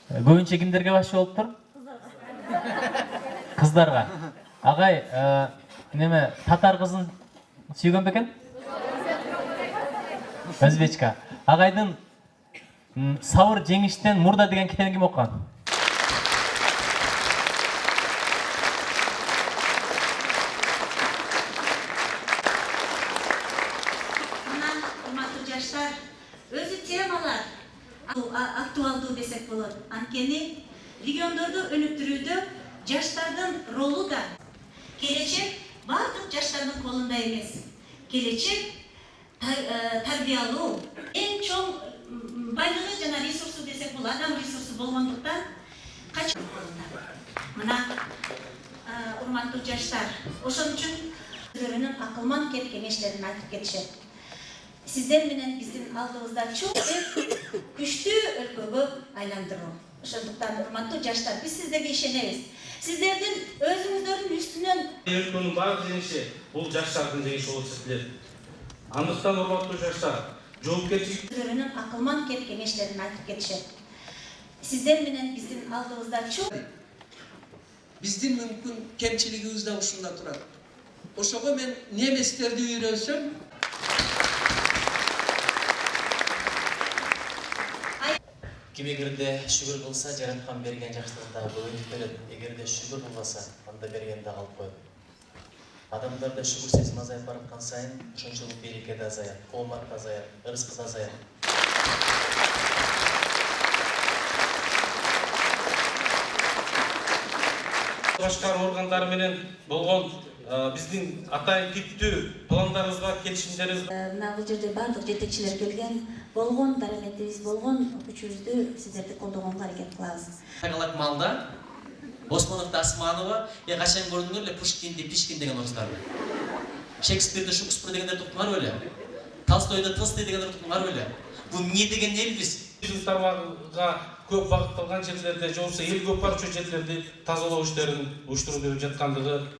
Көбүнчө кимдерге башчы болуптур? Кыздарга. Агай, неме татар кызын сүйгөн бекен? Өзбечка. Агайдын Сабыр жеңиштен мурда деген китебин ким окуган? Урматтуу жаштар, өзү темалар актуалдуу десек болот. Анткени региондорду өнүктүрүүдө жаштардын ролу да келечек бардык жаштардын колунда эмес. Келечек тарбиялуу, эң чоң байлыгы жана ресурсу десек болот, адам ресурсу болгондуктан мына урматтуу жаштар, ошон үчүн өздөрүнүн акылман кеңештерин айтып кетишет. Сиздер менен биздин алдыбызда чоң күчтүү өлкөгө айландыруу. Ошондуктан урматтуу жаштар, биз сиздерге ишенебиз. Сиздердин өзүңүздөрдүн үстүнөн өлкөнүн баардык жеңиши бул жаштардын жеңиши болуп эсептелет. Андыктан урматтуу жаштар, жоопкерчилик өздөрүнүн акылман кеңештерин айтып кетишет. Сиздер менен биздин алдыбызда чоң биздин мүмкүн кемчилигибиз да ушунда турат. Ошого мен неместерди үйрөнсөм, Ким эгерде шүгүр кылса, жараткан берген жакшылыгын дагы көбөйтүп берет. Эгерде шүгүр кылбаса, анда берген дагы алып коет. Адамдарда шүгүр сезими азайып бараткан сайын, ошончолук береке да азаят, коомат да азаят, ырызкы да азаят. башкаруу органдары менен болгон биздин атайын типтүү пландарыбызга, келишимдерибизге мына бул жерде бардык жетекчилер келген, болгон дараметибиз, болгон күчүбүздү сиздерди колдогонго аракет кылабыз. Кайгалак малда Осмонов Асманова, качан көрдүңөр эле Пушкинди, Пишкин деген орустарды. Шекспирди Шукспир дегендерди уктуңарбы беле? Толстойду Толстой дегендерди уктуңарбы беле? Бул эмне деген эл биз? бизнес тармагыга көп багытталган жерлерде, же болбосо эл көп барчу жерлерди тазалоо иштерин уюштуруп жаткандыгы